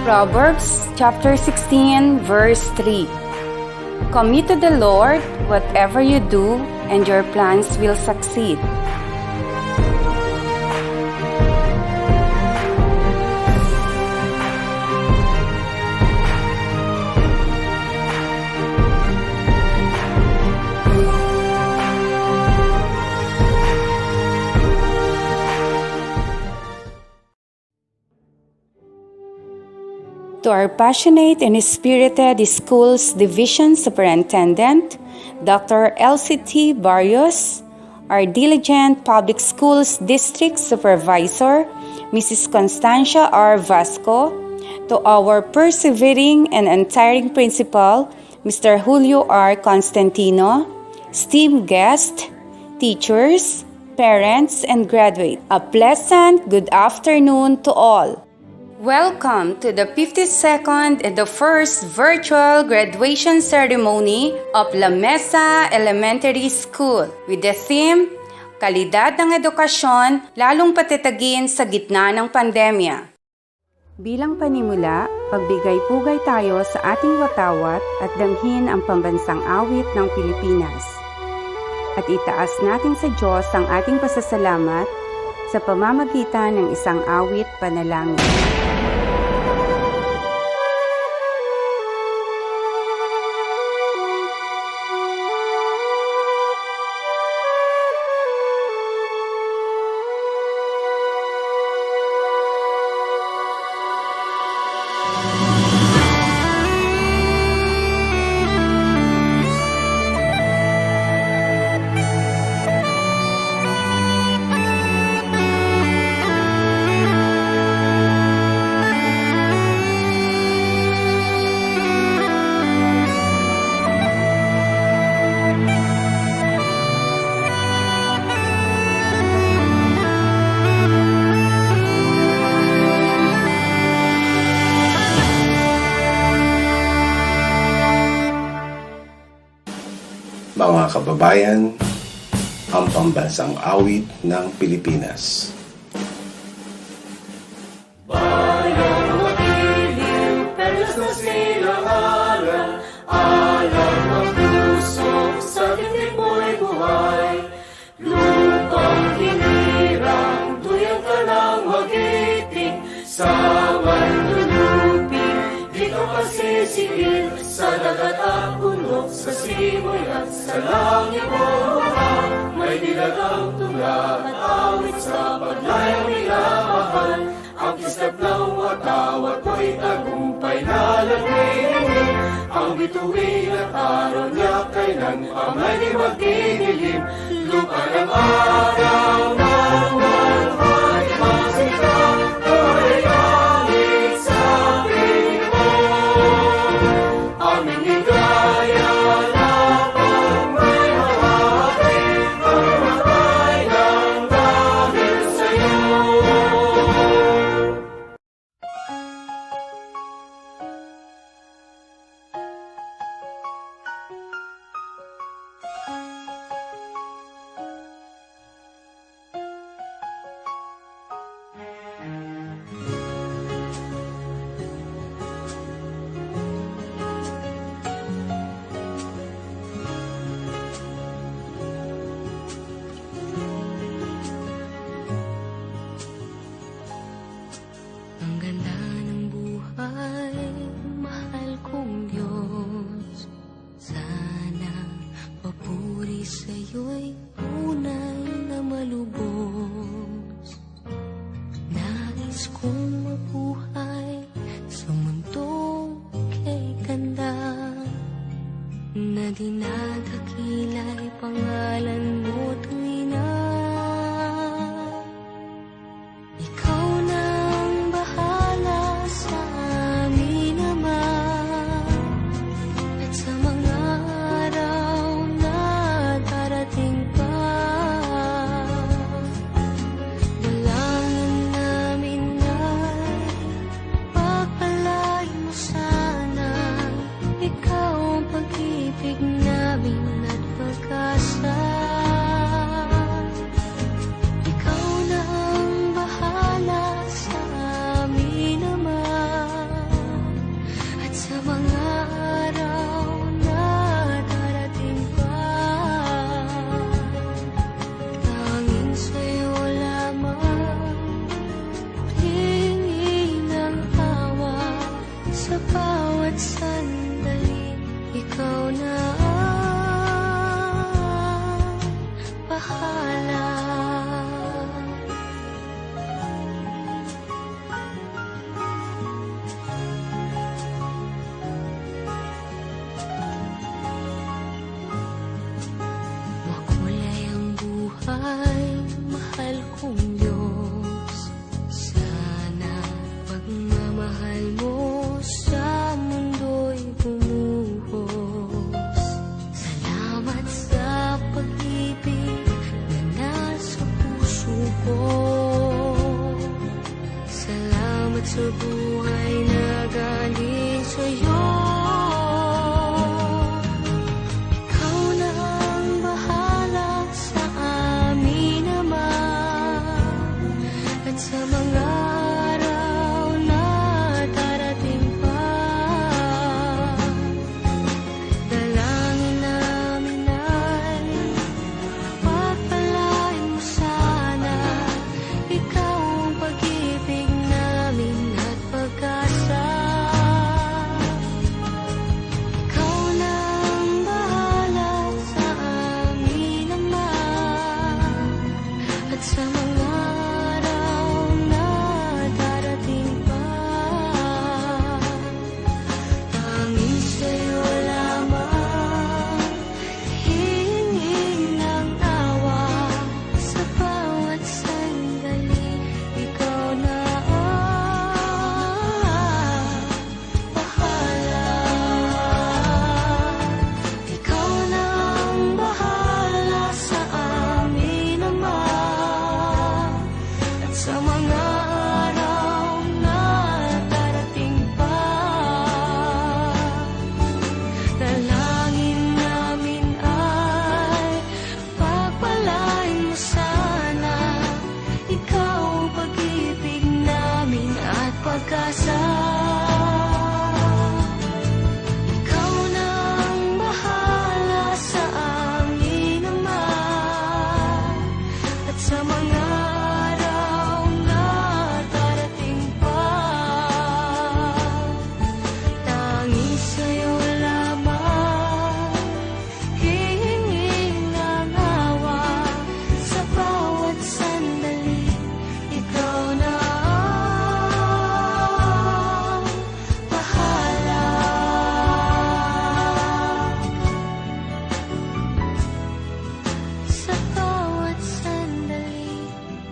Proverbs chapter 16, verse 3. Commit to the Lord whatever you do, and your plans will succeed. To our passionate and spirited Schools Division Superintendent, Dr. L.C.T. Barrios, our diligent Public Schools District Supervisor, Mrs. Constancia R. Vasco, to our persevering and untiring Principal, Mr. Julio R. Constantino, esteemed guests, teachers, parents, and graduates, a pleasant good afternoon to all. Welcome to the 52nd and the first virtual graduation ceremony of Lamesa Elementary School with the theme, Kalidad ng Edukasyon, lalong patatagin sa gitna ng pandemya. Bilang panimula, pagbigay-pugay tayo sa ating watawat at damhin ang pambansang awit ng Pilipinas. At itaas natin sa Diyos ang ating pasasalamat sa pamamagitan ng isang awit panalangin. Mga kababayan, ang pambansang awit ng Pilipinas. Bayang magiliw, perlas na silang aral, alam ang puso, sa titik mo'y buhay. Lupang hinirang, tuyang ka ng magiting, sa manlulupi, di ka pasisigil, sa dagat at bundok, sa simoy at sa langit bumaba, may dilagang tula at awit sa paglayang minamahal. Ang kislap ng watawat mo'y tagumpay na lagay. Ang bituin at araw niya kailan pa may di magdidilim. Lupa ng araw ng buhay, masikap, ay langit sa Pilipinas. Aming higaya na pag may mahati, mamatay ng dahil sa'yo. Ang ganda ng buhay, mahal kong Diyos. Sana papuri sa'yo'y tunay na malubos. Nais kong mabuhay sa mundong kay ganda, na dinadakila'y pangalan mo tuwing na ikaw na ang bahala sa amin naman. At sa mga araw na darating pa, dalangin namin ay pagpalain mo sana. Ikaw ang pag-ibig namin at pag-asa. sa buhay na galing sa'yo. Ikaw na ang bahala sa amin naman, at sa mga araw na darating pa. Dalangin namin ay pagpalain mo sana, ikaw ang pag-ibig namin at pag-asa. Ikaw na ang bahala sa amin naman, at sa mga araw na darating pa. Tanging sa'yo lamang hihingin ng awa, sa bawat sandali. Ikaw na ang bahala. Ikaw na ang bahala sa amin naman, at sa mga araw na darating pa. Dalangin namin ay pagpalain mo sana, ikaw ang pag-ibig namin at pag-asa. Ikaw na ang bahala sa amin naman, at sa mga araw na darating pa. Tanging sa'yo lamang hihingin ng awa, sa bawat sandali. Ikaw na ang bahala. Sa bawat sandali,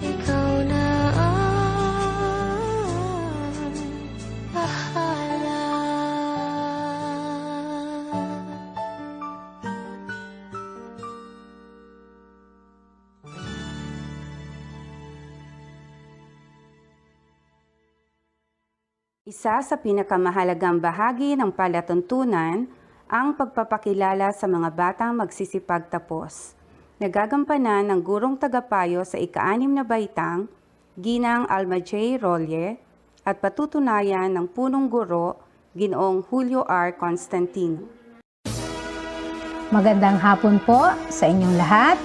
ikaw na ang bahala. Isa sa pinakamahalagang bahagi ng palatuntunan ang pagpapakilala sa mga batang magsisipagtapos. Nagagampanan ng gurong tagapayo sa ika-6 na baitang, Ginang Alma J. Rolle, at patutunayan ng punong guro, Ginoong Julio R. Constantino. Magandang hapon po sa inyong lahat.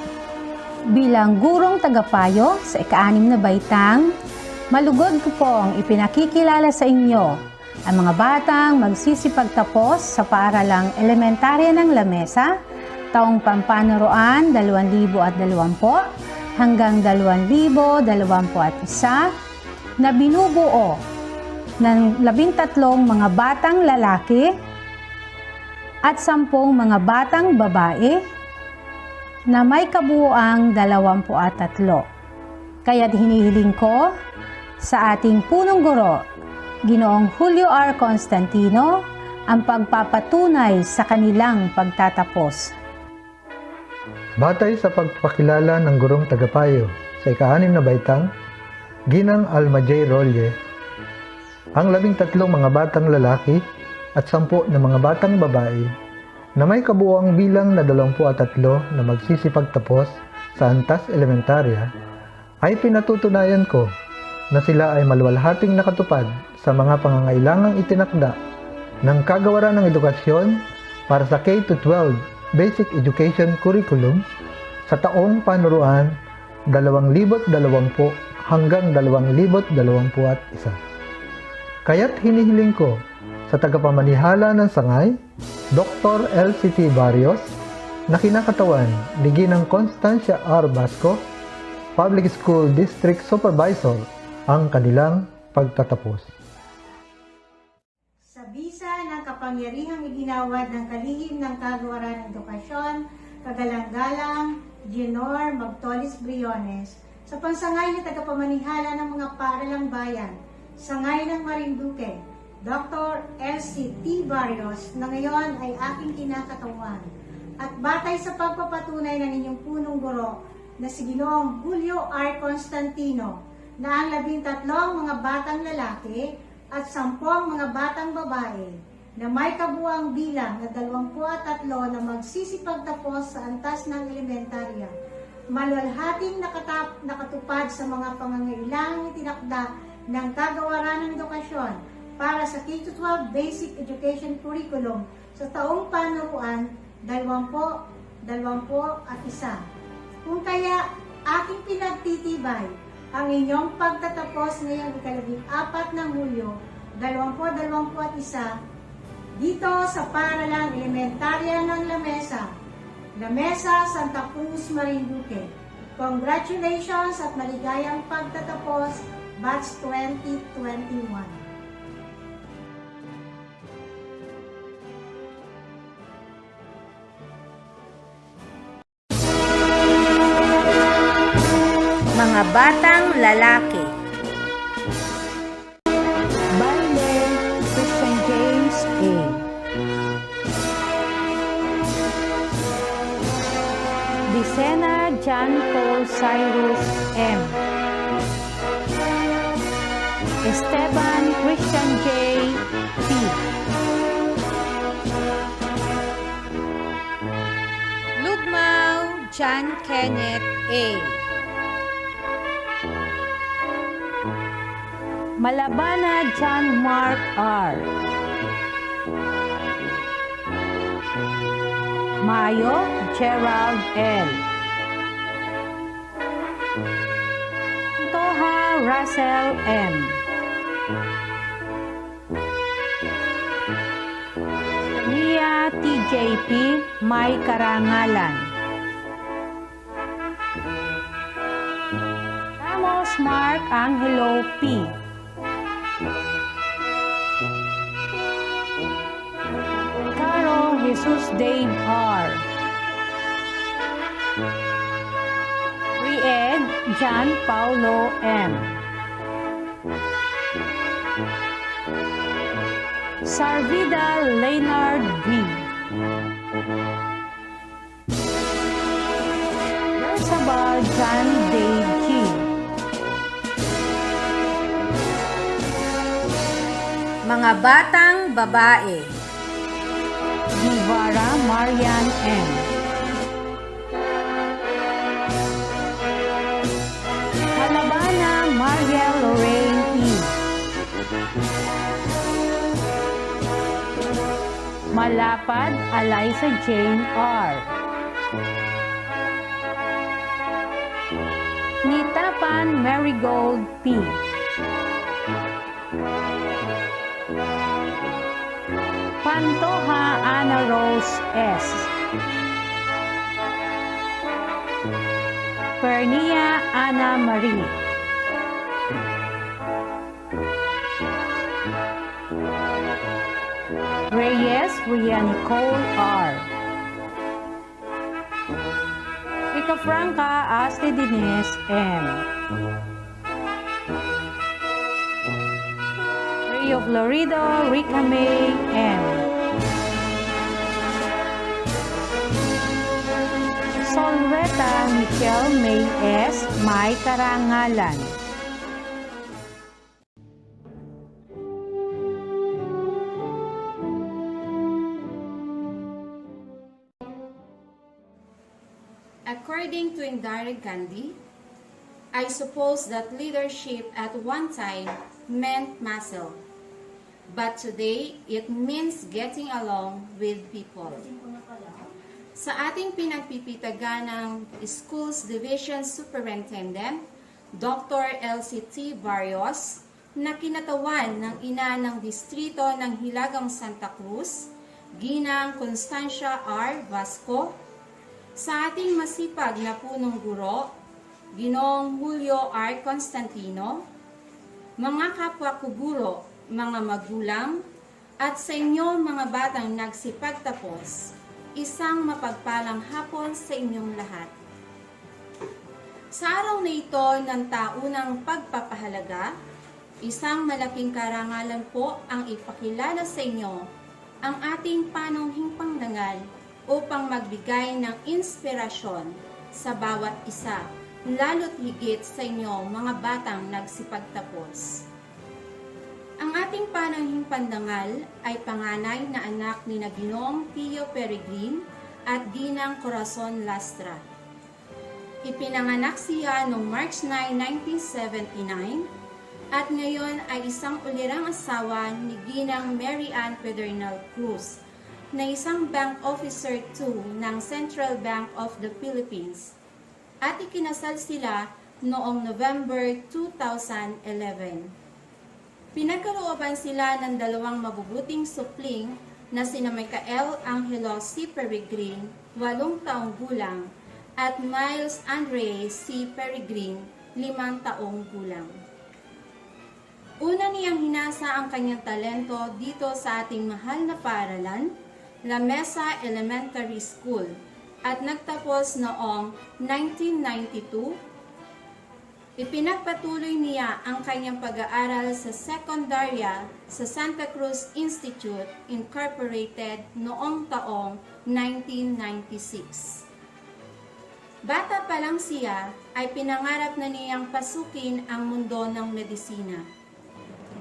Bilang gurong tagapayo sa ika-6 na baitang, malugod ko pong ipinakikilala sa inyo ang mga batang magsisipagtapos sa paaralang elementarya ng Lamesa taong pampanuroan 2020 hanggang 2021 na binubuo ng 13 mga batang lalaki at 10 mga batang babae na may kabuuang 23. Kaya't hinihiling ko sa ating punong guro, Ginoong Julio R. Constantino, ang pagpapatunay sa kanilang pagtatapos. Batay sa pagpakilala ng gurong tagapayo sa ika-6 na baitang, Ginang Alma J. Rolle, ang 13 mga batang lalaki at 10 na mga batang babae na may kabuuang bilang na 23 na magsisipagtapos sa Antas Elementarya, ay pinatutunayan ko na sila ay maluwalhating nakatupad sa mga pangangailangang itinakda ng Kagawaran ng Edukasyon para sa K-12 Basic Education Curriculum sa taong panuruan 2020 hanggang 2021. Kaya't hinihiling ko sa tagapamanihala ng sangay, Dr. LCT Barrios, na kinakatawan ni Ginang Constancia R. Basco, Public School District Supervisor, ang kanilang pagtatapos. Sa bisa ng kapangyarihang iginawad ng kalihim ng Kagawaran ng Edukasyon, kagalang-galang Jenor Magtolis Briones, sa pansangay na tagapamanihala ng mga paaralang bayan, sangay ng Marinduque, Dr. LCT Barrios, na ngayon ay aking kinakatawan, at batay sa pagpapatunay ng inyong punong guro na si Ginoong Julio R. Constantino, na ang 13 mga batang lalaki at 10 mga batang babae na may kabuang bilang na 23 na magsisipagtapos sa antas ng elementarya, maluwalhating nakatupad sa mga pangangailangang itinakda ng kagawaran ng edukasyon para sa K-12 Basic Education Curriculum sa taong panuruan 2021. Kung kaya aking pinagtitibay ang inyong pagtatapos ngayong ika-14 ng Hulyo 2021 dito sa Paaralang Elementarya ng Lamesa, Santa Cruz, Marinduque. Congratulations at maligayang pagtatapos, Batch 2021. Mga batang lalaki. Bande, Christian James A. Disena, John Paul Cyrus M. Esteban Christian J. P. Lugmao, John Kenneth A. Malabana, John Mark R. Mayo, Gerald L. Toha, Russell M. Mia, TJP, May Karangalan. Ramos, Mark Angelo P. Caro, Jesus Dave R. Ried, John Paulo M. Sarvida Leonard V. Versabal John Dave G. Mga batang babae. Guevara Marian M. Halabana Maria Lorraine E. Malapad Eliza Jane R. Nitapan Marigold P. Pantoja Ana Rose S. Pernia Ana Marie. Reyes Ria Nicole R. Rica Franca Asti Dines M. Rio Florido Rica May M. Solreta Michelle May S. May Karangalan. According to Indira Gandhi, I suppose that leadership at one time meant muscle, but today it means getting along with people. Sa ating pinagpipitaganang Schools Division Superintendent, Dr. LCT Barrios, na kinatawan ng ina ng distrito ng Hilagang Santa Cruz, Ginang Constancia R. Vasco, sa ating masipag na punong guro, Ginoong Julio R. Constantino, mga kapwa ko guro, mga magulang, at sa inyo mga batang nagsipagtapos, isang mapagpalang hapon sa inyong lahat. Sa araw na ito ng taunang pagpapahalaga, isang malaking karangalan po ang ipakilala sa inyo ang ating panunghing pangdangal upang magbigay ng inspirasyon sa bawat isa, lalo't higit sa inyo mga batang nagsipagtapos. Ang ating pananghing pandangal ay panganay na anak ni Ginoong Pio Peregrin at Ginang Corazon Lastra. Ipinanganak siya noong March 9, 1979 at ngayon ay isang ulirang asawa ni Ginang Mary Ann Pedernal Cruz na isang bank officer 2 ng Central Bank of the Philippines at ikinasal sila noong November 2011. Pinagkalooban sila ng dalawang mabubuting supling na sina Michael Angelo C. Peregrin, 8 taong gulang, at Miles Andre C. Peregrin, 5 taong gulang. Una niyang hinasa ang kanyang talento dito sa ating mahal na paaralan, Lamesa Elementary School, at nagtapos noong 1992. Ipinagpatuloy niya ang kanyang pag-aaral sa sekundarya sa Santa Cruz Institute Incorporated noong taong 1996. Bata pa lang siya ay pinangarap na niyang pasukin ang mundo ng medisina.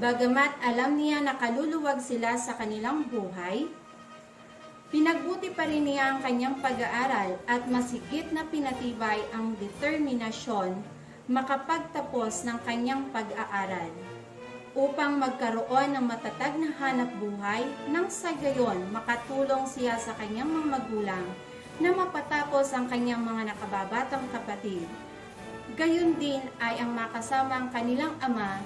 Bagamat alam niya na kaluluwag sila sa kanilang buhay, pinagbuti pa rin niya ang kanyang pag-aaral at masigit na pinatibay ang determinasyon makapagtapos ng kanyang pag-aaral upang magkaroon ng matatag na hanap buhay nang sa gayon makatulong siya sa kanyang mga magulang na mapatapos ang kanyang mga nakababatang kapatid. Gayon din ay ang makasama ang kanilang ama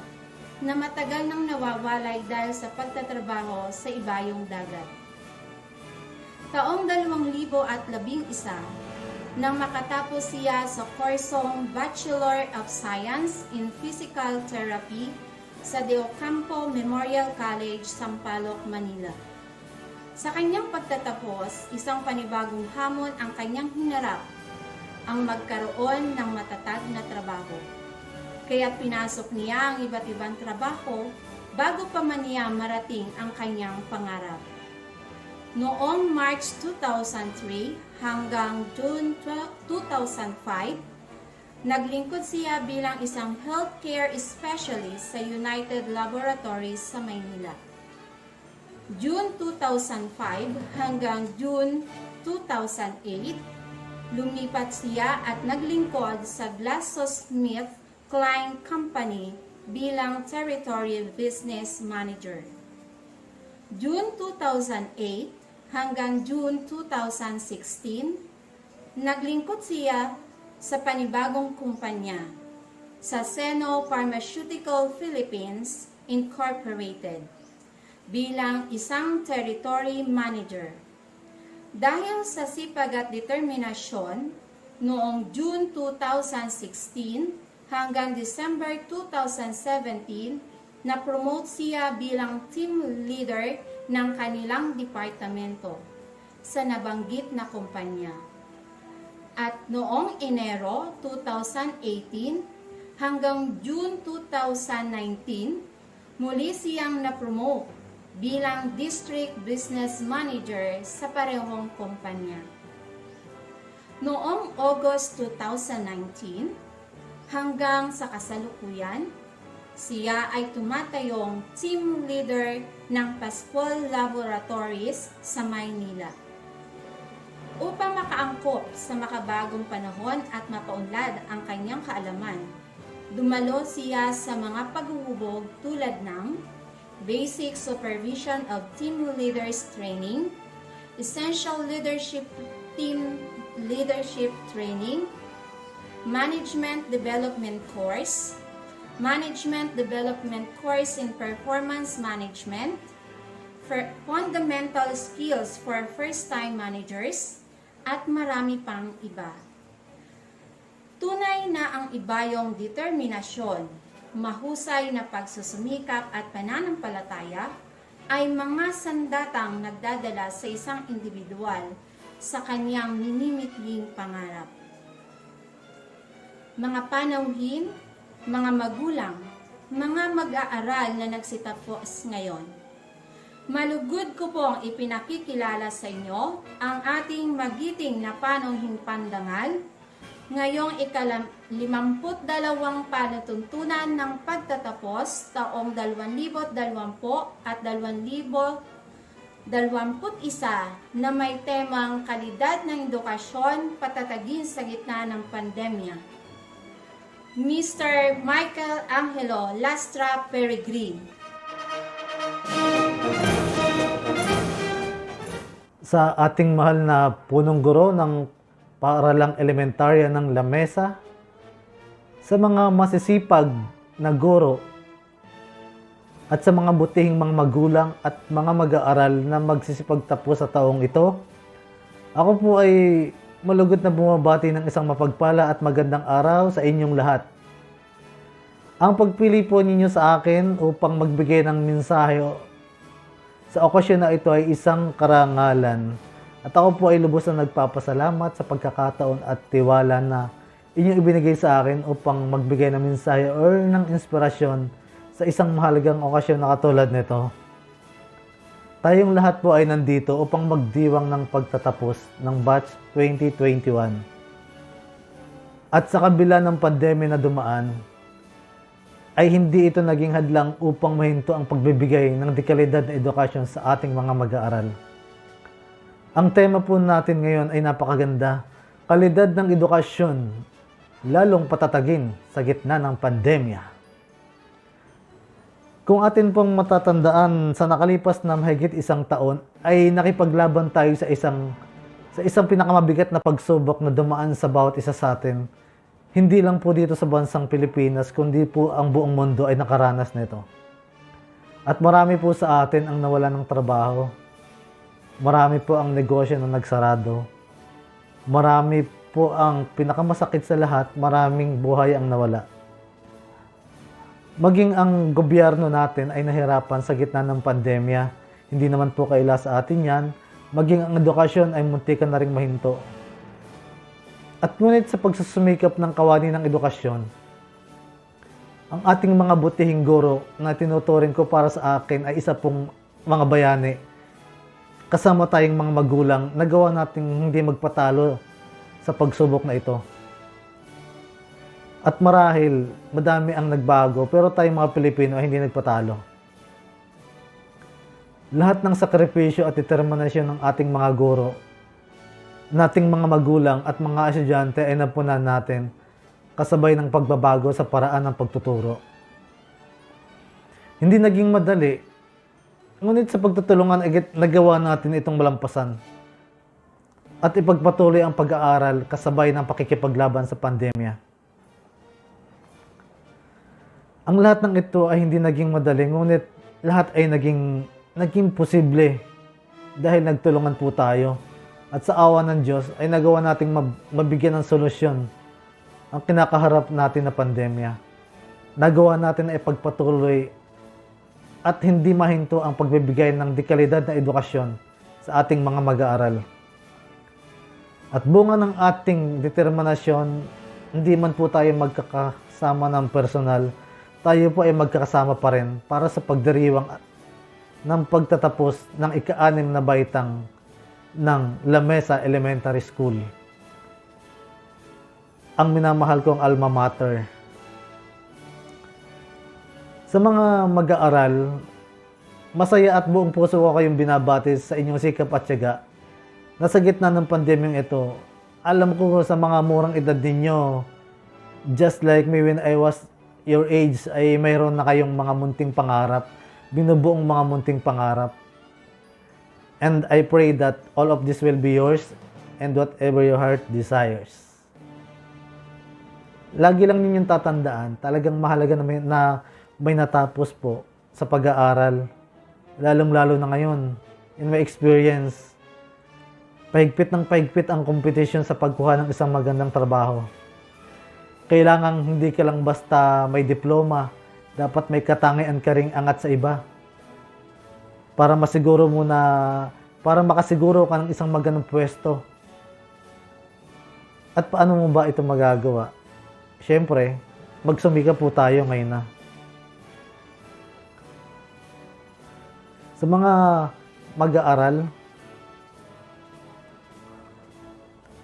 na matagal nang nawawalay dahil sa pagtatrabaho sa ibayong dagat. Taong 2011, nang makatapos siya sa kursong Bachelor of Science in Physical Therapy sa De Ocampo Memorial College, Sampaloc, Manila. Sa kanyang pagtatapos, isang panibagong hamon ang kanyang hinarap, ang magkaroon ng matatag na trabaho. Kaya pinasok niya ang iba't ibang trabaho bago pa man niya marating ang kanyang pangarap. Noong March 2003 hanggang June 2005, naglingkod siya bilang isang healthcare specialist sa United Laboratories sa Maynila. June 2005 hanggang June 2008, lumipat siya at naglingkod sa GlaxoSmithKline Company bilang Territory Business Manager. June 2008 hanggang June 2016, naglingkod siya sa panibagong kumpanya sa Seno Pharmaceutical Philippines Incorporated bilang isang territory manager. Dahil sa sipag at determinasyon, noong June 2016 hanggang December 2017, na-promote siya bilang team leader ng kanilang departamento sa nabanggit na kumpanya. At noong Enero 2018 hanggang June 2019, muli siyang na-promote bilang District Business Manager sa parehong kumpanya. Noong August 2019 hanggang sa kasalukuyan, siya ay tumatayong team leader ng Pascual Laboratories sa Maynila. Upang makaangkop sa makabagong panahon at mapaunlad ang kanyang kaalaman, dumalo siya sa mga paghuhubog tulad ng Basic Supervision of Team Leaders Training, Essential Leadership Team Leadership Training, Management Development Course, Management Development Course in Performance Management, Fundamental Skills for First-Time Managers, at marami pang iba. Tunay na ang ibayong determinasyon, mahusay na pagsusumikap at pananampalataya ay mga sandatang nagdadala sa isang individual sa kanyang minimitling pangarap. Mga panauhin, mga magulang, mga mag-aaral na nagsitapos ngayon, malugod ko pong ipinakikilala sa inyo ang ating magiting na panauhing pandangal, ngayong ika-52 palatuntunan ng pagtatapos taong 2020 at 2021 na may temang kalidad ng edukasyon patatagin sa gitna ng pandemya. Mr. Michael Angelo Lastra Peregrin. Sa ating mahal na punong guro ng paaralang elementarya ng Lamesa, sa mga masisipag na guro at sa mga butihing mga magulang at mga mag-aaral na magsisipagtapos sa taong ito, ako po ay malugod na bumabati ng isang mapagpala at magandang araw sa inyong lahat. Ang pagpili po ninyo sa akin upang magbigay ng mensahe sa okasyon na ito ay isang karangalan. At ako po ay lubos na nagpapasalamat sa pagkakataon at tiwala na inyong ibinigay sa akin upang magbigay ng mensahe o ng inspirasyon sa isang mahalagang okasyon na katulad nito. Tayong lahat po ay nandito upang magdiwang ng pagtatapos ng batch 2021. At sa kabila ng pandemya na dumaan, ay hindi ito naging hadlang upang mahinto ang pagbibigay ng dekalidad na edukasyon sa ating mga mag-aaral. Ang tema po natin ngayon ay napakaganda, kalidad ng edukasyon, lalong patatagin sa gitna ng pandemya. Kung atin pong matatandaan sa nakalipas na mahigit isang taon, ay nakipaglaban tayo sa isang pinakamabigat na pagsubok na dumaan sa bawat isa sa atin. Hindi lang po dito sa bansang Pilipinas, kundi po ang buong mundo ay nakaranas nito. At marami po sa atin ang nawalan ng trabaho. Marami po ang negosyo na nagsarado. Marami po ang pinakamasakit sa lahat, maraming buhay ang nawala. Maging ang gobyerno natin ay nahirapan sa gitna ng pandemya. Hindi naman po kaila sa atin yan. Maging ang edukasyon ay muntikan na ring mahinto. At ngunit sa pagsusumikap ng kawani ng edukasyon, ang ating mga butihing guro na tinuturing ko para sa akin ay isa pong mga bayani. Kasama tayong mga magulang, nagawa nating hindi magpatalo sa pagsubok na ito. At marahil, madami ang nagbago, pero tayong mga Pilipino ay hindi nagpatalo. Lahat ng sakripisyo at determinasyon ng ating mga guro, nating mga magulang at mga estudyante ay napunan natin kasabay ng pagbabago sa paraan ng pagtuturo. Hindi naging madali, ngunit sa pagtutulungan ay nagawa natin itong malampasan at ipagpatuloy ang pag-aaral kasabay ng pakikipaglaban sa pandemya. Ang lahat ng ito ay hindi naging madali, ngunit lahat ay naging posible dahil nagtulungan po tayo. At sa awa ng Diyos ay nagawa nating mabigyan ng solusyon ang kinakaharap natin na pandemya. Nagawa natin na ipagpatuloy at hindi mahinto ang pagbibigay ng dekalidad na edukasyon sa ating mga mag-aaral. At bunga ng ating determinasyon, hindi man po tayo magkakasama ng personal, tayo po ay magkakasama pa rin para sa pagdiriwang ng pagtatapos ng ika-6 na baitang ng Lamesa Elementary School. Ang minamahal kong alma mater. Sa mga mag-aaral, masaya at buong puso ko kayong binabati sa inyong sikap at tiyaga. Nasa gitna ng pandemyang ito, alam ko sa mga murang edad ninyo, just like me when I was your age, ay mayroon na kayong mga munting pangarap, binubuong mga munting pangarap. And I pray that all of this will be yours and whatever your heart desires. Lagi lang ninyong tatandaan, talagang mahalaga na may natapos po sa pag-aaral. Lalong-lalo na ngayon, in my experience, pahigpit ng pahigpit ang competition sa pagkuha ng isang magandang trabaho. Kailangan hindi ka lang basta may diploma, dapat may katangian ka ring angat sa iba. Para makasiguro ka ng isang magandang pwesto. At paano mo ba ito magagawa? Siyempre, magsumika po tayo ngayon na. Sa mga mag-aaral,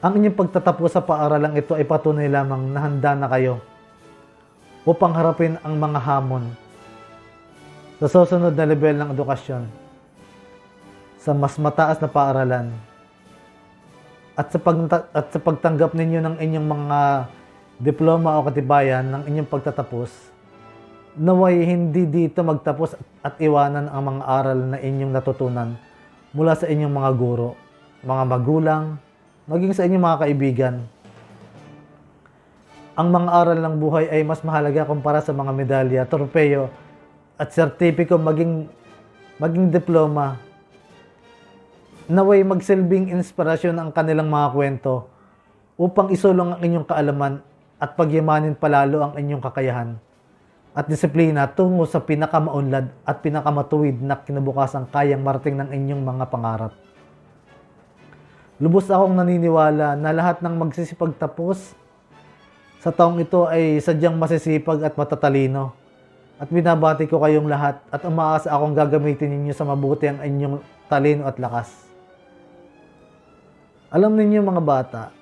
Ang inyong pagtatapos sa paaralang ito ay patunay lamang na handa na kayo upang harapin ang mga hamon sa susunod na level ng edukasyon, sa mas mataas na paaralan, at sa pagtanggap ninyo ng inyong mga diploma o katibayan ng inyong pagtatapos, naway hindi dito magtapos at iwanan ang mga aral na inyong natutunan mula sa inyong mga guro, mga magulang, maging sa inyong mga kaibigan. Ang mga aral ng buhay ay mas mahalaga kumpara sa mga medalya, torpeyo, at sertipiko maging diploma. Naway magsilbing inspirasyon ang kanilang mga kwento upang isulong ang inyong kaalaman at pagyamanin palalo ang inyong kakayahan at disiplina tungo sa pinakamaunlad at pinakamatuwid na kinabukasang kayang marating ng inyong mga pangarap. Lubos akong naniniwala na lahat ng magsisipagtapos sa taong ito ay sadyang masisipag at matatalino. At binabati ko kayong lahat at umaasa akong gagamitin ninyo sa mabuti ang inyong talino at lakas. Alam ninyo mga bata,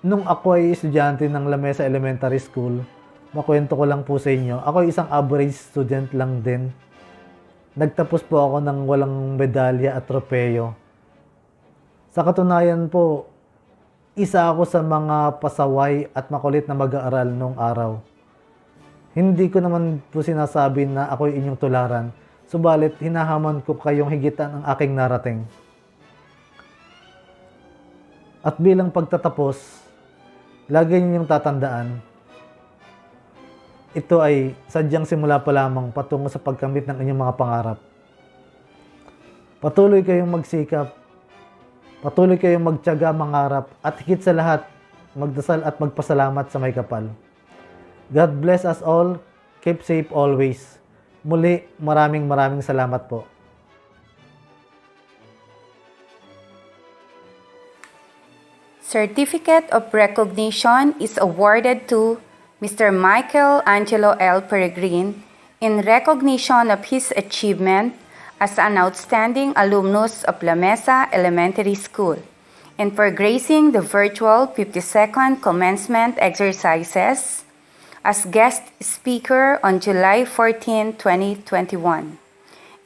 nung ako ay estudyante ng Lamesa Elementary School, makwento ko lang po sa inyo, ako ay isang average student lang din. Nagtapos po ako ng walang medalya at tropeyo. Sa katunayan po, isa ako sa mga pasaway at makulit na mag-aaral nung araw. Hindi ko naman po sinasabi na ako'y inyong tularan, subalit hinahamon ko kayong higitan ang aking narating. At bilang pagtatapos, lagi ninyong tatandaan, ito ay sadyang simula pa lamang patungo sa pagkamit ng inyong mga pangarap. Patuloy kayong magsikap, patuloy kayong magtiyaga mangarap, at higit sa lahat, magdasal at magpasalamat sa may kapal. God bless us all. Keep safe always. Muli, maraming salamat po. Certificate of Recognition is awarded to Mr. Michael Angelo L. Peregrine in recognition of his achievement as an outstanding alumnus of Lamesa Elementary School and for gracing the virtual 52nd commencement exercises as guest speaker on July 14, 2021.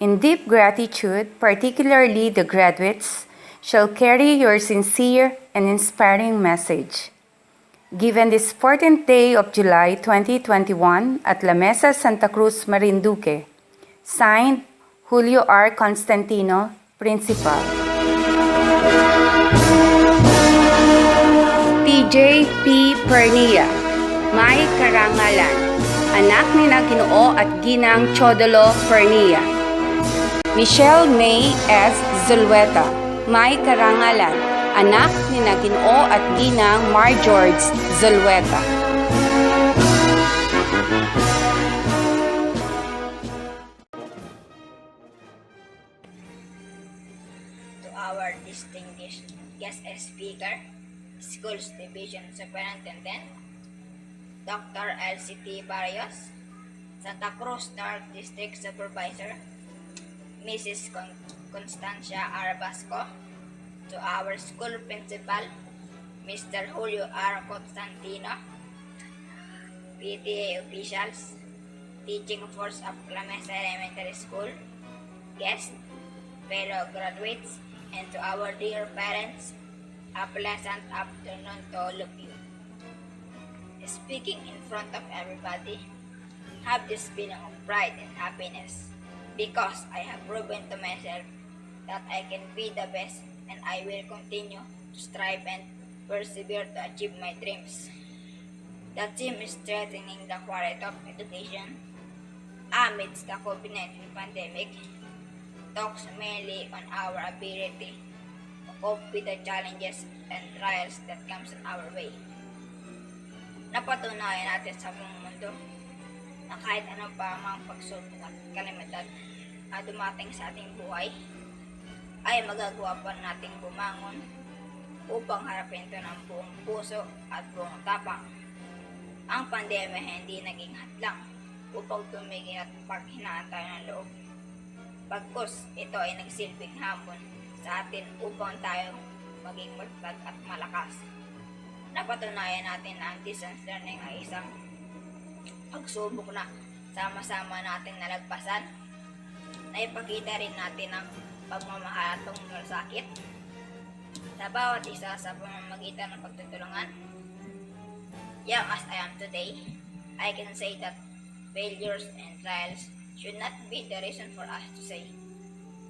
In deep gratitude, particularly the graduates, shall carry your sincere and inspiring message. Given this 14th day of July 2021 at Lamesa, Santa Cruz, Marinduque. Signed, Julio R. Constantino, Principal. TJ P. Pernia, may karangalan, anak ni na Ginoo at Ginang Chodolo Pernia. Michelle May S. Zulueta, may karangalan, anak ni na Ginoo at Ginang Mar George Zulueta. To our distinguished guest speaker, Schools Division Superintendent, Dr. LCT Barrios, Santa Cruz North District Supervisor, Mrs. Constancia Arabasco, to our school principal, Mr. Julio R. Constantino, PTA officials, teaching force of Lamesa Elementary School, guests, fellow graduates, and to our dear parents, a pleasant afternoon to all of you. Speaking in front of everybody, have this feeling of pride and happiness because I have proven to myself that I can be the best and I will continue to strive and persevere to achieve my dreams. The team is strengthening the quality of education amidst the COVID-19 pandemic. Talks mainly on our ability to cope with the challenges and trials that comes our way. Napatunayan natin sa buong mundo na kahit anong pa mang pagsubok at kalamidad na dumating sa ating buhay, ay magagawa pa nating bumangon upang harapin ito ng buong puso at buong tapang. Ang pandemya hindi naging hadlang upang tumigil at paghinaan tayo ng loob. Bagkus, ito ay nagsilbing hamon sa atin upang tayo maging matatag at malakas Napatunayan natin na ang distance learning ay isang pagsubok na sama-sama nating nalagpasan. Naipakita rin natin ang pagmamahal at pagmamalasakit sa bawat isa sa pamamagitan ng pagtutulungan. Young as I am today, I can say that failures and trials should not be the reason for us to say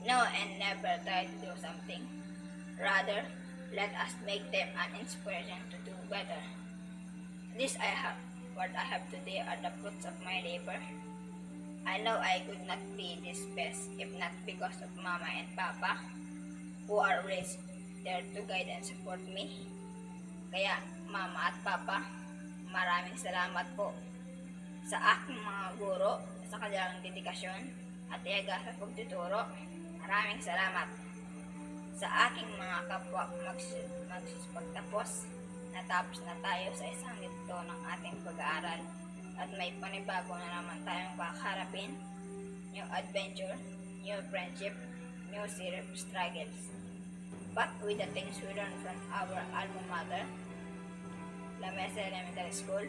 no and never try to do something. Rather, let us make them an inspiration to do better. What I have today are the fruits of my labor. I know I could not be this best if not because of Mama and Papa, who are always there to guide and support me. Kaya, Mama at Papa, maraming salamat po sa aking mga guro, sa kanilang dedikasyon at tiyaga sa pagtuturo. Maraming salamat sa aking mga kapwa magsipagtapos. Natapos na tayo sa isang dito ng ating pag-aaral at may panibago na naman tayong kakaharapin. New adventure, new friendship, new series of struggles. But with the things we learned from our alma mater, Lamesa Elementary School,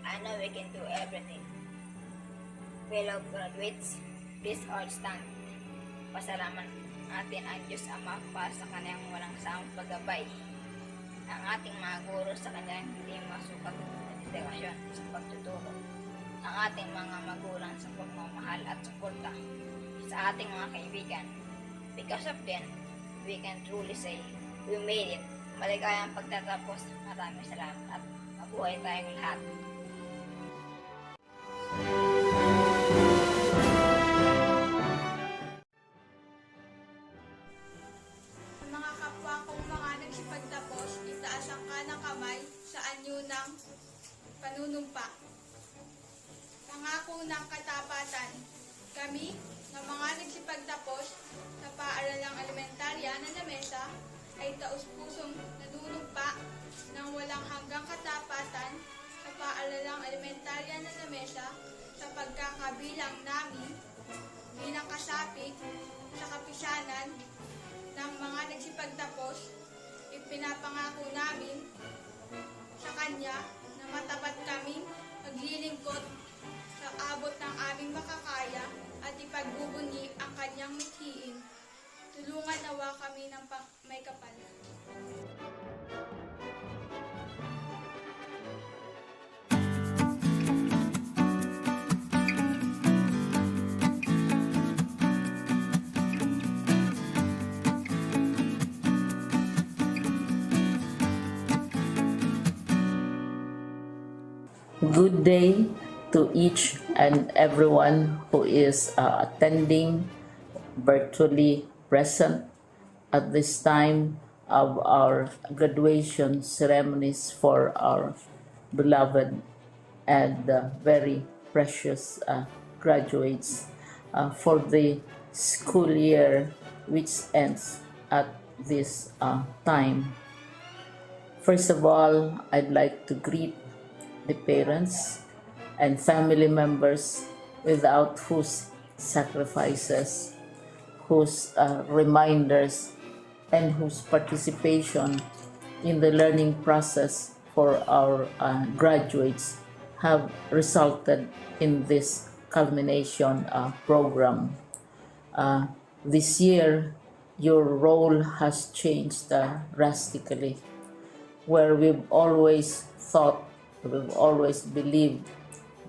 I know we can do everything. Fellow graduates, please all stand. Pasalamat natin ang Diyos Ama para sa kanyang walang sawang paggabay. Ang ating mga guro sa kanyang hindi masukat na dedikasyon sa pagtuturo. Ang ating mga magulang sa pagmamahal at suporta sa ating mga kaibigan. Because of them, we can truly say, we made it. Maligayang pagtatapos. Maraming salamat at mabuhay tayong lahat. Mga kapwa kong mga nagsipagtapos, itaas ang kanang kamay sa anyo ng panunumpa. Pangako ng katapatan, kami na mga nagsipagtapos sa paaralang elementarya ng Lamesa ay taus-pusong nanunumpa ng walang hanggang katapatan sa paaralang elementarya ng Lamesa sa pagkakabilang namin bilang kasapi sa kapisanan ng mga nagsipagtapos. Ipinapangako namin sa Kanya na matapat kaming maglilingkod sa abot ng aming makakaya at ipagbubunyi ang Kanyang mithiin. Tulungan nawa kami ng may kapal. Good day to each and everyone who is attending virtually present at this time of our graduation ceremonies for our beloved and very precious graduates for the school year which ends at this time. First of all, I'd like to greet the parents and family members without whose sacrifices, whose reminders, and whose participation in the learning process for our graduates have resulted in this culmination program. This year, your role has changed drastically, where we've always believed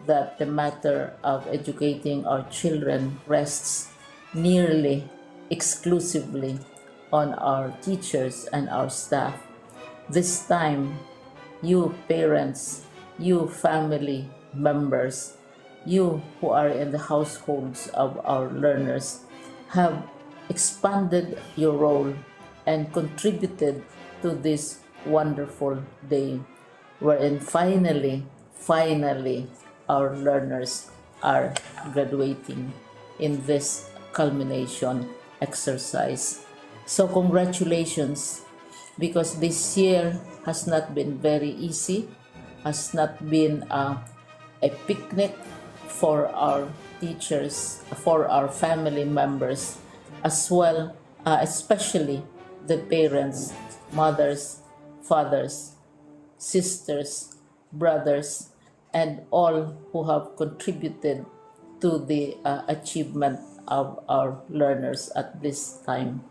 that the matter of educating our children rests nearly exclusively on our teachers and our staff. This time, you parents, you family members, you who are in the households of our learners have expanded your role and contributed to this wonderful day, wherein finally, our learners are graduating in this culmination exercise. So congratulations, because this year has not been very easy, has not been a picnic for our teachers, for our family members, as well, especially the parents, mothers, fathers, sisters, brothers, and all who have contributed to the achievement of our learners at this time.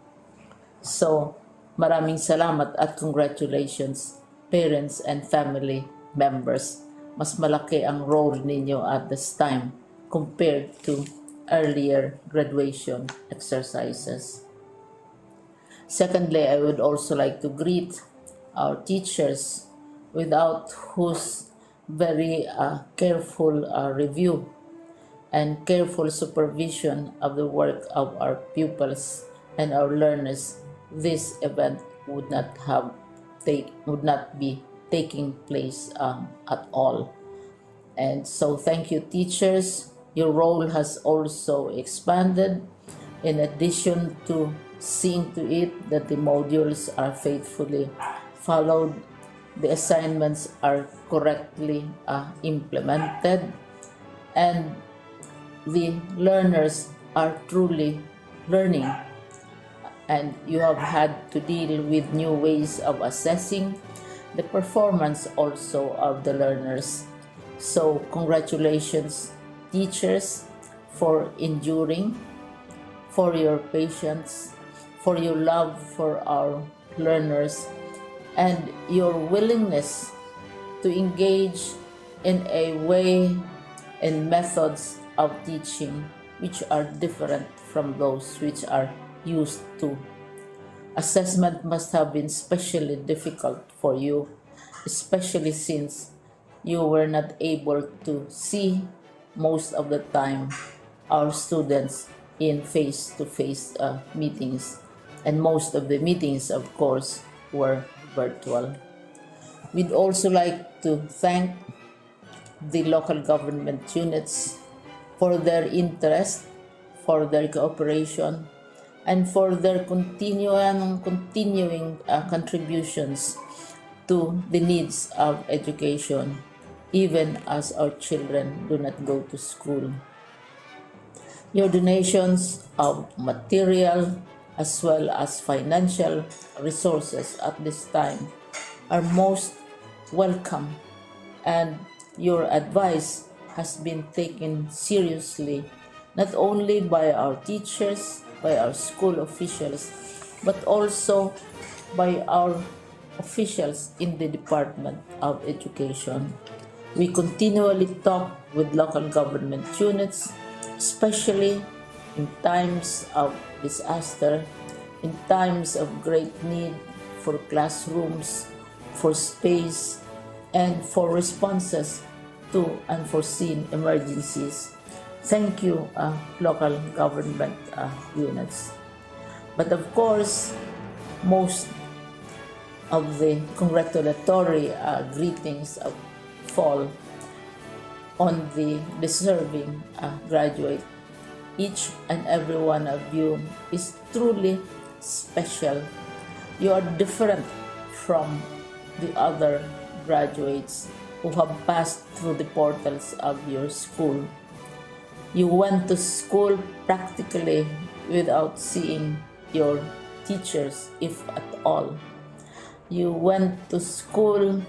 So, maraming salamat at congratulations, parents and family members. Mas malaki ang role ninyo at this time compared to earlier graduation exercises. Secondly, I would also like to greet our teachers, without whose very careful review and careful supervision of the work of our pupils and our learners, this event would not be taking place at all. And so thank you, teachers. Your role has also expanded. In addition to seeing to it that the modules are faithfully followed, the assignments are correctly implemented, and the learners are truly learning, and you have had to deal with new ways of assessing the performance also of the learners. So congratulations, teachers, for enduring, for your patience, for your love for our learners, and your willingness to engage in a way and methods of teaching which are different from those which are used to. Assessment must have been especially difficult for you, especially since you were not able to see most of the time our students in face-to-face meetings, and most of the meetings, of course, were virtual. We'd also like to thank the local government units for their interest, for their cooperation, and for their continuing contributions to the needs of education, even as our children do not go to school. Your donations of material as well as financial resources at this time are most welcome, and your advice has been taken seriously not only by our teachers, by our school officials, but also by our officials in the Department of Education. We continually talk with local government units, especially in times of disaster, in times of great need for classrooms, for space, and for responses to unforeseen emergencies. Thank you, local government units. But of course, most of the congratulatory greetings fall on the deserving graduate. Each and every one of you is truly special. You are different from the other graduates who have passed through the portals of your school. You went to school practically without seeing your teachers, if at all. You went to school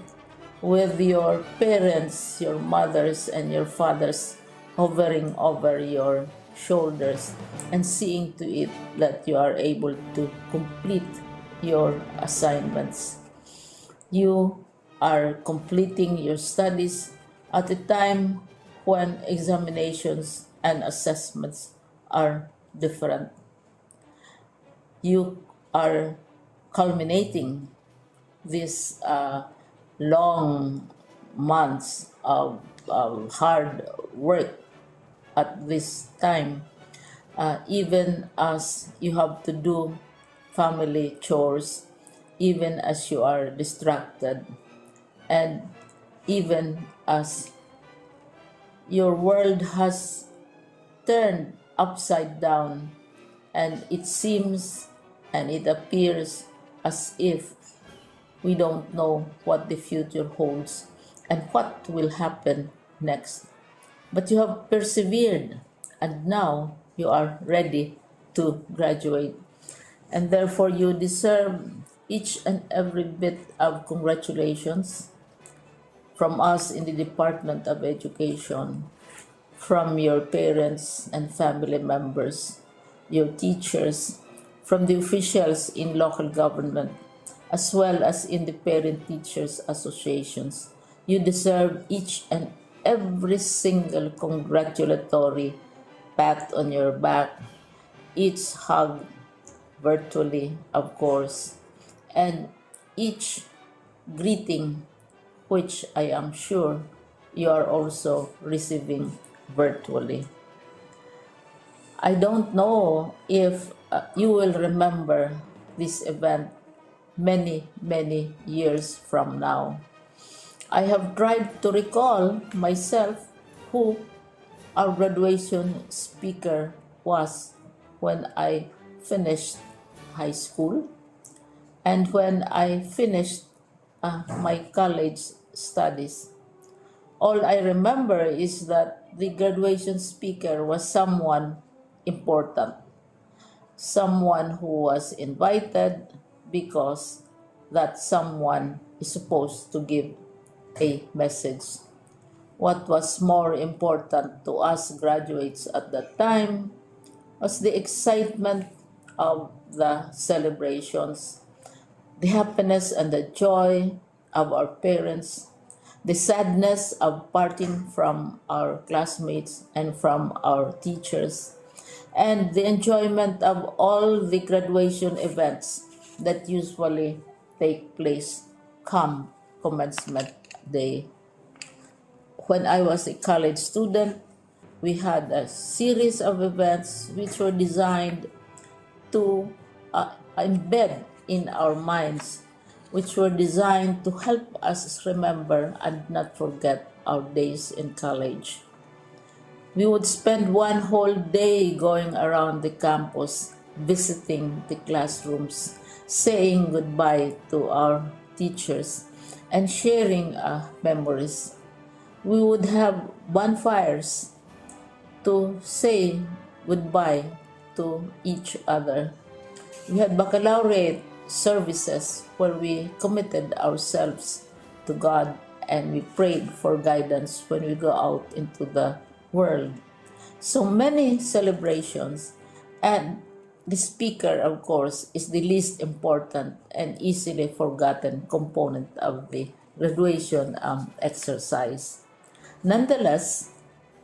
with your parents, your mothers, and your fathers hovering over your shoulders and seeing to it that you are able to complete your assignments. You are completing your studies at a time when examinations and assessments are different. You are culminating these long months of hard work at this time, even as you have to do family chores, even as you are distracted, and even as your world has turned upside down, and it seems and it appears as if we don't know what the future holds and what will happen next. But you have persevered, and now you are ready to graduate. And therefore, you deserve each and every bit of congratulations, from us in the Department of Education, from your parents and family members, your teachers, from the officials in local government, as well as in the parent teachers associations. You deserve each and every single congratulatory pat on your back, each hug virtually, of course, and each greeting, which I am sure you are also receiving virtually. I don't know if you will remember this event many, many years from now. I have tried to recall myself who our graduation speaker was when I finished high school and when I finished my college studies. All I remember is that the graduation speaker was someone important, someone who was invited because that someone is supposed to give a message. What was more important to us graduates at that time was the excitement of the celebrations, the happiness and the joy of our parents, the sadness of parting from our classmates and from our teachers, and the enjoyment of all the graduation events that usually take place come commencement day. When I was a college student, we had a series of events which were designed to embed in our minds, which were designed to help us remember and not forget our days in college. We would spend one whole day going around the campus, visiting the classrooms, saying goodbye to our teachers, and sharing memories. We would have bonfires to say goodbye to each other. We had baccalaureate services where we committed ourselves to God and we prayed for guidance when we go out into the world. So many celebrations, and the speaker, of course, is the least important and easily forgotten component of the graduation exercise. Nonetheless,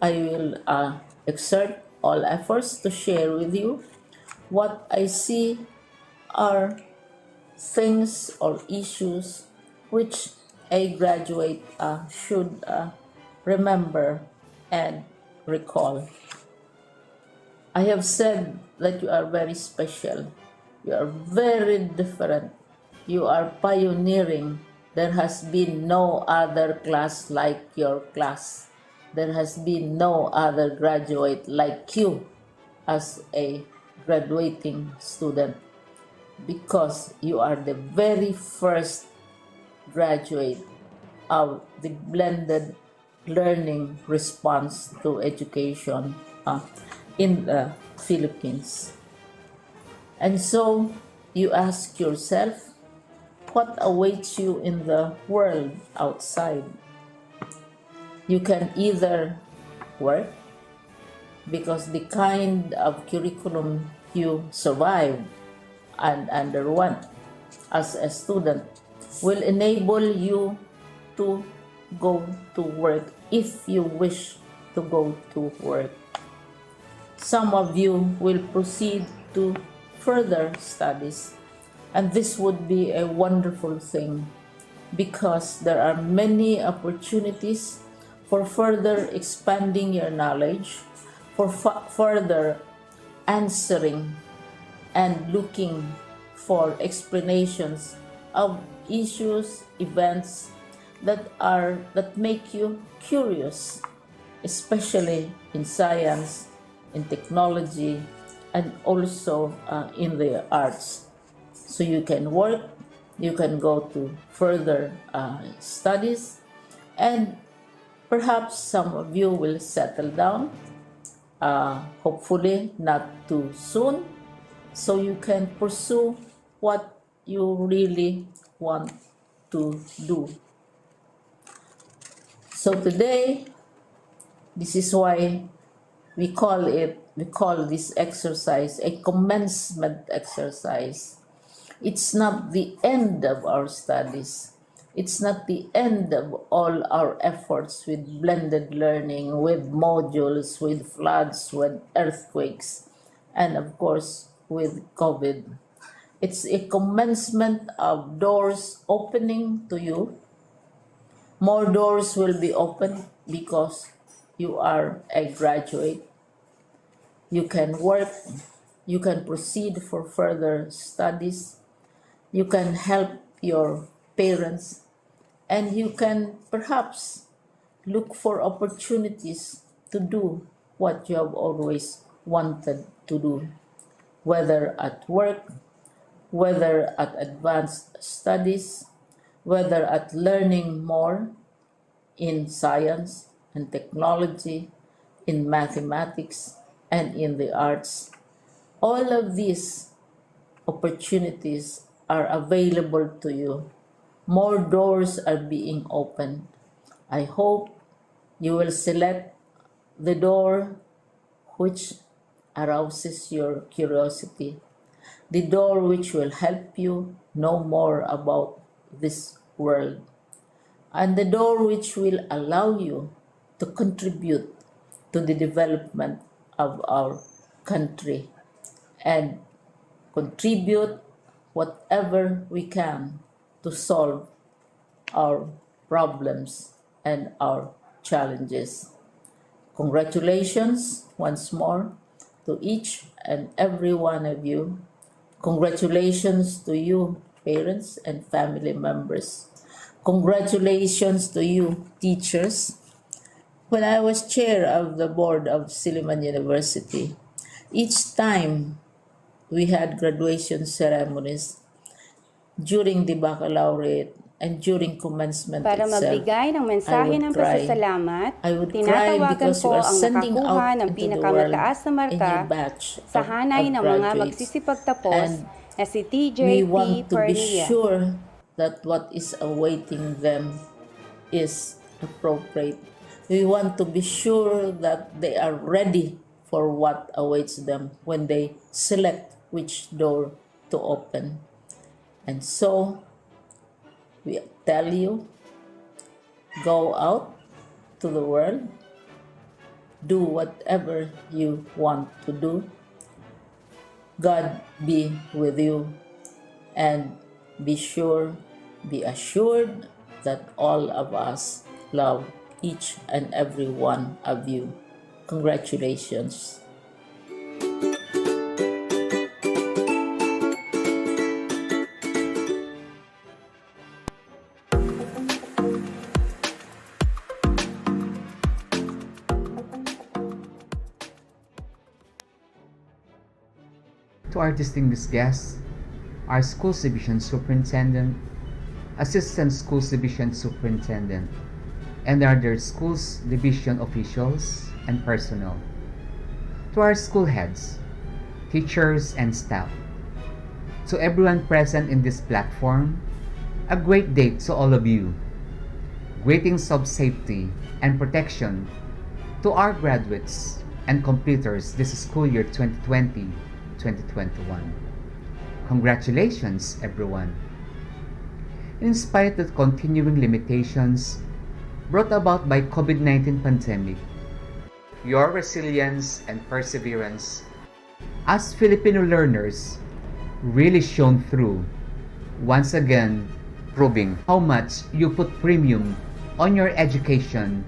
I will exert all efforts to share with you what I see are things or issues which a graduate should remember and recall. I have said that you are very special. You are very different. You are pioneering. There has been no other class like your class. There has been no other graduate like you as a graduating student because you are the very first graduate of the blended learning response to education in the Philippines. And so you ask yourself, what awaits you in the world outside? You can either work because the kind of curriculum you survive and underwent as a student will enable you to go to work if you wish to go to work. Some of you will proceed to further studies, and this would be a wonderful thing because there are many opportunities for further expanding your knowledge, for further answering and looking for explanations of issues, events that make you curious, especially in science, in technology, and also in the arts. So you can work, you can go to further studies, and perhaps some of you will settle down, hopefully not too soon, so you can pursue what you really want to do. So today, this is why we call this exercise a commencement exercise. It's not the end of our studies. It's not the end of all our efforts with blended learning, with modules, with floods, with earthquakes, and of course with COVID. It's a commencement of doors opening to you. More doors will be opened because you are a graduate. You can work, you can proceed for further studies, you can help your parents, and you can perhaps look for opportunities to do what you have always wanted to do, whether at work, whether at advanced studies, whether at learning more in science and technology, in mathematics, and in the arts. All of these opportunities are available to you. More doors are being opened. I hope you will select the door which arouses your curiosity, the door which will help you know more about this world, and the door which will allow you to contribute to the development of our country and contribute whatever we can to solve our problems and our challenges. Congratulations once more to each and every one of you. Congratulations to you, parents and family members. Congratulations to you, teachers. When I was chair of the board of Silliman University, each time we had graduation ceremonies during the baccalaureate and during commencement Para itself, magbigay ng I mensahe would ng cry. pasasalamat, I would cry tinatawagan because po you are ang sending nakakuha out ng into the world pinakamataas na a marka new batch sa hanay of ng mga graduates. magsisipagtapos And na si we TJP want to be Pernia. sure that what is awaiting them is appropriate. We want to be sure that they are ready for what awaits them when they select which door to open. And so, we tell you, go out to the world, do whatever you want to do. God be with you, and be assured that all of us love each and every one of you. Congratulations. To our distinguished guests, our Schools Division Superintendent, Assistant Schools Division Superintendent, and other Schools Division officials and personnel. To our school heads, teachers, and staff. To everyone present in this platform, a great day to all of you. Greetings of safety and protection to our graduates and completers this school year 2020-2021. Congratulations, everyone. In spite of continuing limitations brought about by COVID-19 pandemic, your resilience and perseverance as Filipino learners really shone through, once again proving how much you put premium on your education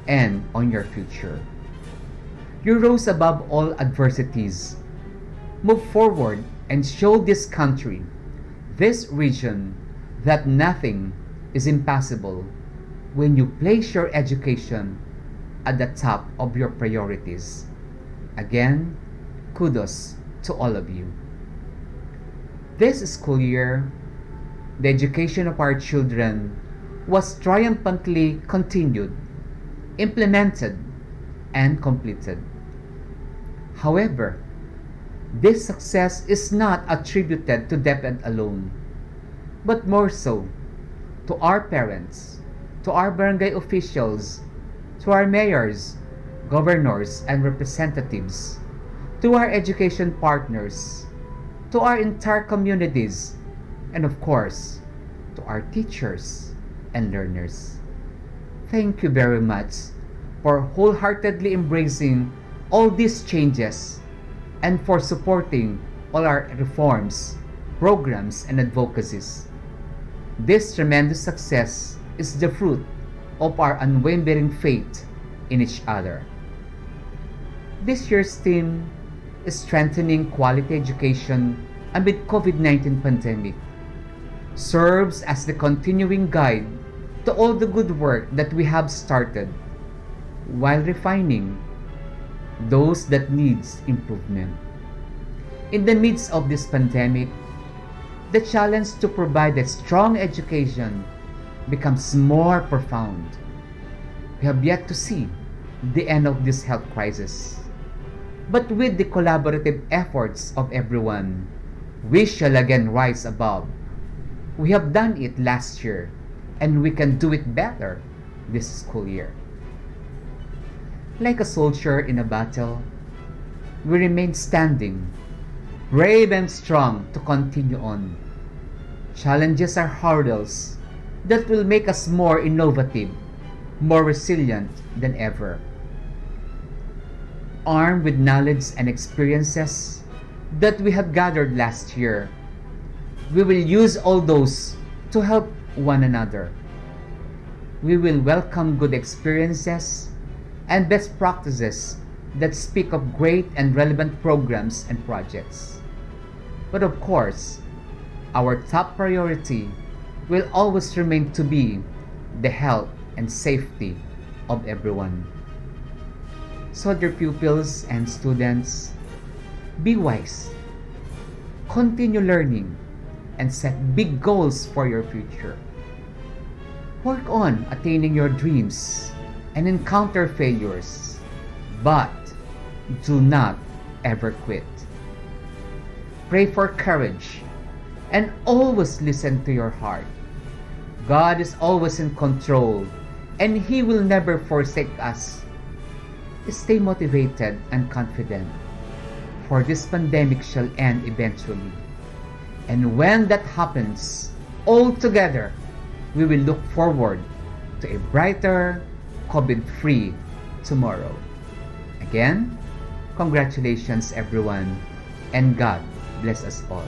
and on your future. You rose above all adversities, moved forward, and showed this country, this region, that nothing is impossible when you place your education at the top of your priorities. Again, kudos to all of you. This school year, the education of our children was triumphantly continued, implemented, and completed. However, this success is not attributed to DepEd alone, but more so to our parents, to our barangay officials, to our mayors, governors, and representatives, to our education partners, to our entire communities, and of course, to our teachers and learners. Thank you very much for wholeheartedly embracing all these changes and for supporting all our reforms, programs, and advocacies. This tremendous success is the fruit of our unwavering faith in each other. This year's theme is strengthening quality education amid COVID-19 pandemic. Serves as the continuing guide to all the good work that we have started while refining those that needs improvement. In the midst of this pandemic, the challenge to provide a strong education becomes more profound. We have yet to see the end of this health crisis. But with the collaborative efforts of everyone, we shall again rise above. We have done it last year, and we can do it better this school year. Like a soldier in a battle, we remain standing, brave and strong to continue on. Challenges are hurdles that will make us more innovative, more resilient than ever. Armed with knowledge and experiences that we have gathered last year, we will use all those to help one another. We will welcome good experiences and best practices that speak of great and relevant programs and projects. But of course, our top priority will always remain to be the health and safety of everyone. So dear pupils and students, be wise, continue learning, and set big goals for your future. Work on attaining your dreams and encounter failures, but do not ever quit. Pray for courage and always listen to your heart. God is always in control and He will never forsake us. Stay motivated and confident, for this pandemic shall end eventually. And when that happens, all together, we will look forward to a brighter, COVID-free tomorrow. Again, congratulations everyone, and God bless us all.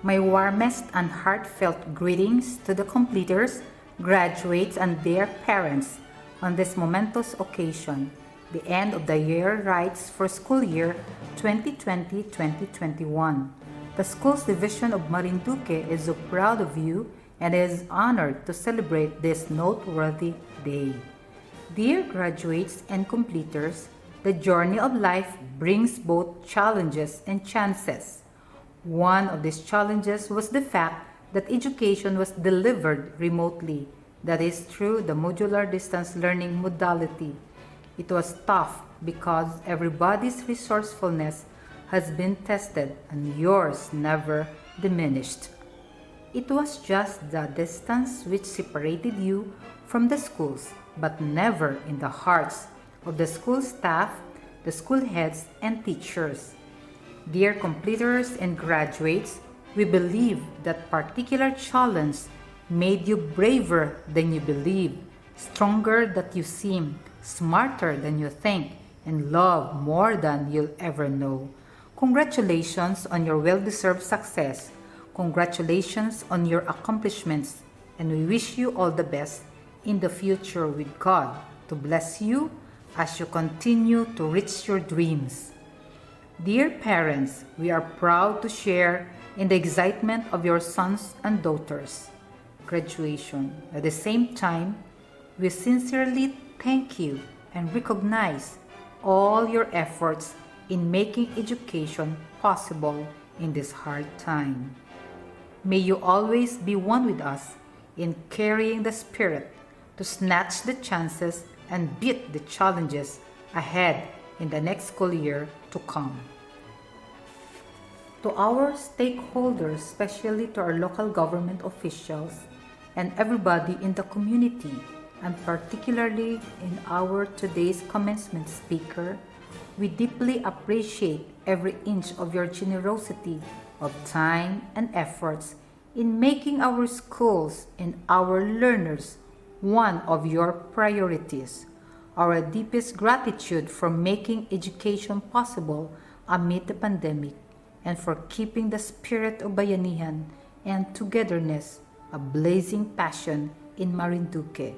My warmest and heartfelt greetings to the completers, graduates, and their parents on this momentous occasion, the end of the year rites for school year 2020-2021. The school's division of Marinduque is so proud of you and is honored to celebrate this noteworthy day. Dear graduates and completers, the journey of life brings both challenges and chances. One of these challenges was the fact that education was delivered remotely, that is through the modular distance learning modality. It was tough because everybody's resourcefulness has been tested and yours never diminished. It was just the distance which separated you from the schools, but never in the hearts of the school staff, the school heads, and teachers. Dear completers and graduates, we believe that particular challenge made you braver than you believe, stronger than you seem, smarter than you think, and love more than you'll ever know. Congratulations on your well-deserved success. Congratulations on your accomplishments, and we wish you all the best in the future with God to bless you as you continue to reach your dreams. Dear parents, we are proud to share in the excitement of your sons and daughters' graduation. At the same time, we sincerely thank you and recognize all your efforts in making education possible in this hard time. May you always be one with us in carrying the spirit to snatch the chances and beat the challenges ahead in the next school year to come. To our stakeholders, especially to our local government officials and everybody in the community, and particularly in our today's commencement speaker, we deeply appreciate every inch of your generosity of time and efforts in making our schools and our learners one of your priorities. Our deepest gratitude for making education possible amid the pandemic and for keeping the spirit of bayanihan and togetherness a blazing passion in Marinduque.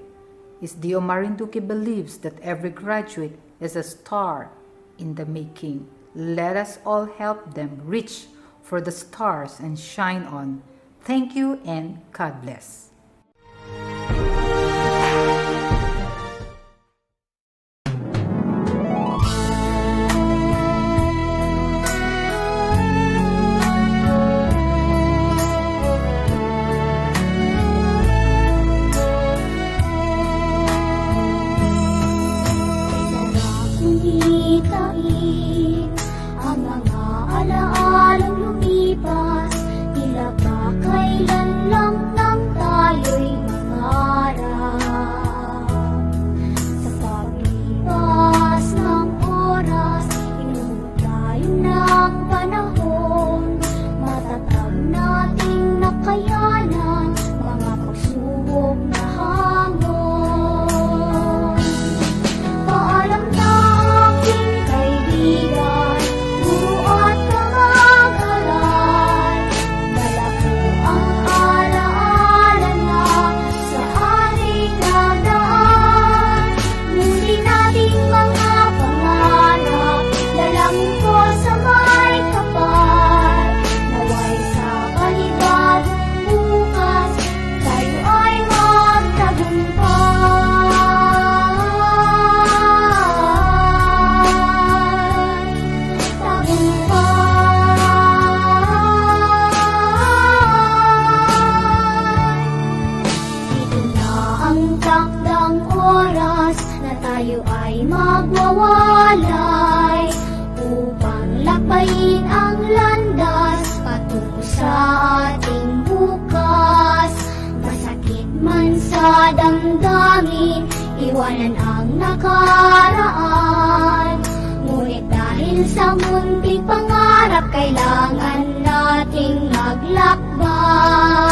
SDO Marinduque believes that every graduate is a star in the making. Let us all help them reach for the stars and shine on. Thank you and God bless. Ang mga alaalang lumipas, tila ba kailan lang nang tayo'y mangarap. Sa paglipas ng oras, inuwi tayo ng panahon, matatag nating nakayanan mga pagsubok na hamon. Paalam na aking kaibigan, guro at kamag-aral, dala ko ang alaala na sa ating nadaan. Muli nating mga pangarap, dalangin ko sa may kapal, naway sa panibagong bukas, tayo ay magtagumpay. Ito na ang takdang oras na tayo ay magwawalay upang lakbayin ang landas patungo sa ating bukas. Masakit man sa damdamin, iwanan ang nakaraan. Ngunit dahil sa munting pangarap, kailangan nating maglakbay.